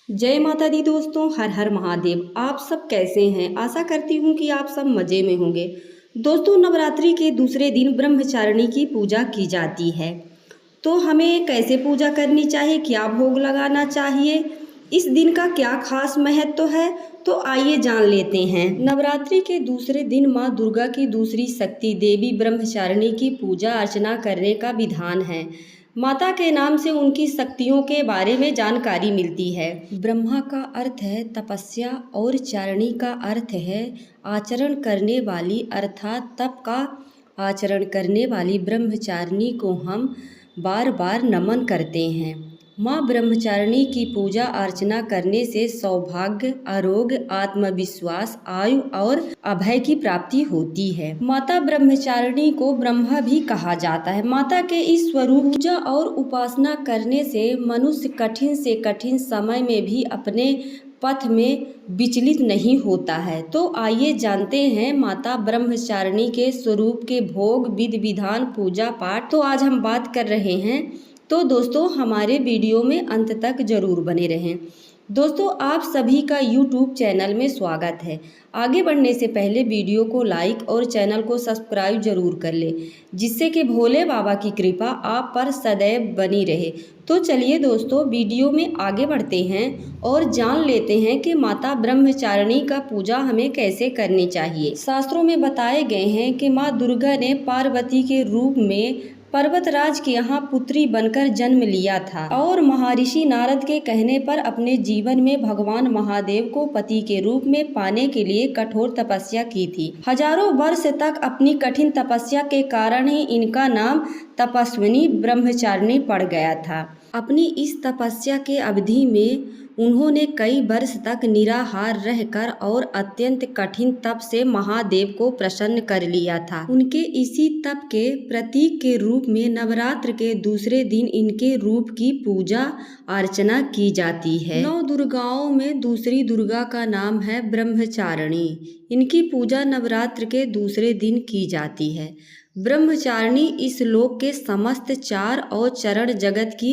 जय माता दी दोस्तों, हर हर महादेव। आप सब कैसे हैं? आशा करती हूँ कि आप सब मज़े में होंगे। दोस्तों, नवरात्रि के दूसरे दिन ब्रह्मचारिणी की पूजा की जाती है। तो हमें कैसे पूजा करनी चाहिए, क्या भोग लगाना चाहिए, इस दिन का क्या खास महत्व है, तो आइए जान लेते हैं। नवरात्रि के दूसरे दिन माँ दुर्गा की दूसरी शक्ति देवी ब्रह्मचारिणी की पूजा अर्चना करने का विधान है। माता के नाम से उनकी शक्तियों के बारे में जानकारी मिलती है। ब्रह्मा का अर्थ है तपस्या और चारिणी का अर्थ है आचरण करने वाली, अर्थात तप का आचरण करने वाली ब्रह्मचारिणी को हम बार बार नमन करते हैं। माँ ब्रह्मचारिणी की पूजा अर्चना करने से सौभाग्य, आरोग्य, आत्मविश्वास, आयु और अभय की प्राप्ति होती है। माता ब्रह्मचारिणी को ब्रह्मा भी कहा जाता है। माता के इस स्वरूप पूजा और उपासना करने से मनुष्य कठिन से कठिन समय में भी अपने पथ में विचलित नहीं होता है। तो आइए जानते हैं माता ब्रह्मचारिणी के स्वरूप के भोग, विधि विधान, पूजा पाठ। तो आज हम बात कर रहे हैं, तो दोस्तों हमारे वीडियो में अंत तक जरूर बने रहें। दोस्तों, आप सभी का YouTube चैनल में स्वागत है। आगे बढ़ने से पहले वीडियो को लाइक और चैनल को सब्सक्राइब जरूर कर लें, जिससे कि भोले बाबा की कृपा आप पर सदैव बनी रहे। तो चलिए दोस्तों, वीडियो में आगे बढ़ते हैं और जान लेते हैं कि माता ब्रह्मचारिणी का पूजा हमें कैसे करनी चाहिए। शास्त्रों में बताए गए हैं कि माँ दुर्गा ने पार्वती के रूप में पर्वतराज के यहाँ पुत्री बनकर जन्म लिया था और महर्षि नारद के कहने पर अपने जीवन में भगवान महादेव को पति के रूप में पाने के लिए कठोर तपस्या की थी। हजारों वर्ष तक अपनी कठिन तपस्या के कारण ही इनका नाम तपस्विनी ब्रह्मचारिणी पड़ गया था। अपनी इस तपस्या के अवधि में उन्होंने कई वर्ष तक निराहार रहकर और अत्यंत कठिन तप से महादेव को प्रसन्न कर लिया था। उनके इसी तप के प्रतीक के रूप में नवरात्र के दूसरे दिन इनके रूप की पूजा अर्चना की जाती है। 9 दुर्गाओं में दूसरी दुर्गा का नाम है ब्रह्मचारिणी। इनकी पूजा नवरात्र के दूसरे दिन की जाती है। ब्रह्मचारिणी इस लोक के समस्त चार और चरण जगत की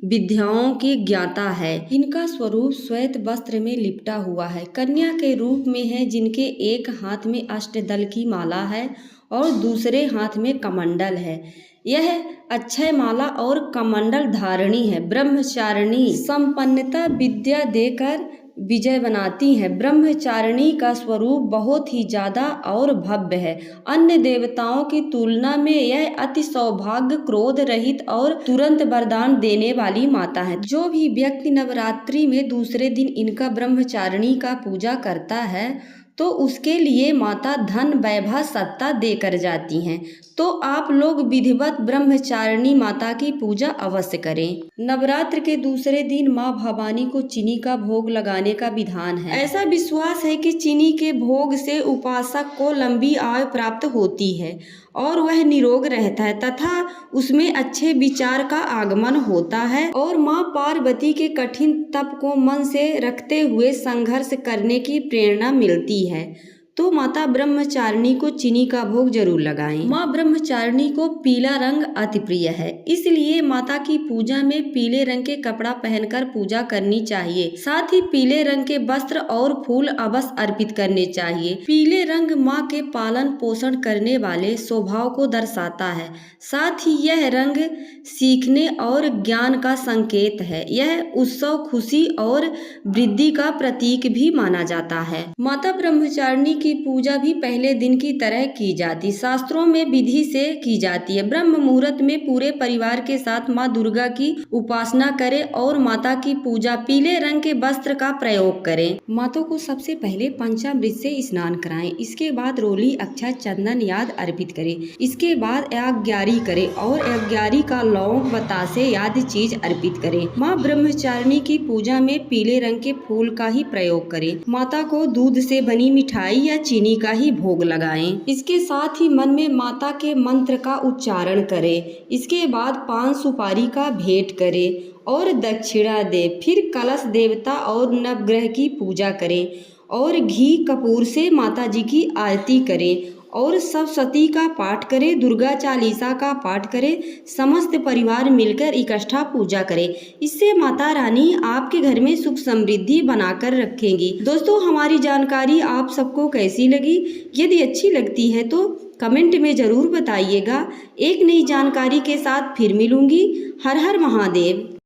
विद्याओं की ज्ञाता है। इनका स्वरूप श्वेत वस्त्र में लिपटा हुआ है, कन्या के रूप में है, जिनके एक हाथ में अष्टदल की माला है और दूसरे हाथ में कमंडल है। यह अक्षय माला और कमंडल धारणी है। ब्रह्मचारिणी संपन्नता विद्या देकर विजय बनाती है। ब्रह्मचारिणी का स्वरूप बहुत ही ज्यादा और भव्य है। अन्य देवताओं की तुलना में यह अति सौभाग्य, क्रोध रहित और तुरंत वरदान देने वाली माता है। जो भी व्यक्ति नवरात्रि में दूसरे दिन इनका ब्रह्मचारिणी का पूजा करता है तो उसके लिए माता धन, वैभव, सत्ता देकर जाती हैं। तो आप लोग विधिवत ब्रह्मचारिणी माता की पूजा अवश्य करें। नवरात्र के दूसरे दिन माँ भवानी को चीनी का भोग लगाने का विधान है। ऐसा विश्वास है कि चीनी के भोग से उपासक को लंबी आयु प्राप्त होती है और वह निरोग रहता है तथा उसमें अच्छे विचार का आगमन होता है और माँ पार्वती के कठिन तप को मन से रखते हुए संघर्ष करने की प्रेरणा मिलती है। तो माता ब्रह्मचारिणी को चीनी का भोग जरूर लगाएं। माँ ब्रह्मचारिणी को पीला रंग अति प्रिय है, इसलिए माता की पूजा में पीले रंग के कपड़ा पहनकर पूजा करनी चाहिए। साथ ही पीले रंग के वस्त्र और फूल अवश्य अर्पित करने चाहिए। पीले रंग माँ के पालन पोषण करने वाले स्वभाव को दर्शाता है। साथ ही यह रंग सीखने और ज्ञान का संकेत है। यह उत्सव, खुशी और वृद्धि का प्रतीक भी माना जाता है। माता ब्रह्मचारिणी की पूजा भी पहले दिन की तरह की जाती, शास्त्रों में विधि से की जाती है। ब्रह्म मुहूर्त में पूरे परिवार के साथ माँ दुर्गा की उपासना करें और माता की पूजा पीले रंग के वस्त्र का प्रयोग करें। माता को सबसे पहले पंचामृत से स्नान कराएं। इसके बाद रोली, अक्षत, चंदन याद अर्पित करें। इसके बाद यज्ञारी करें और यज्ञारी का लौंग, बतासे आदि चीज अर्पित करें। माँ ब्रह्मचारिणी की पूजा में पीले रंग के फूल का ही प्रयोग करें। माता को दूध से बनी मिठाई या चीनी का ही भोग लगाएं। इसके साथ ही मन में माता के मंत्र का उच्चारण करें। इसके बाद पान सुपारी का भेंट करें और दक्षिणा दें। फिर कलश देवता और नवग्रह की पूजा करें और घी कपूर से माता जी की आरती करें और सप्तशती का पाठ करें, दुर्गा चालीसा का पाठ करें, समस्त परिवार मिलकर इकट्ठा पूजा करें। इससे माता रानी आपके घर में सुख समृद्धि बनाकर रखेंगी। दोस्तों, हमारी जानकारी आप सबको कैसी लगी? यदि अच्छी लगती है तो कमेंट में ज़रूर बताइएगा। एक नई जानकारी के साथ फिर मिलूंगी। हर हर महादेव।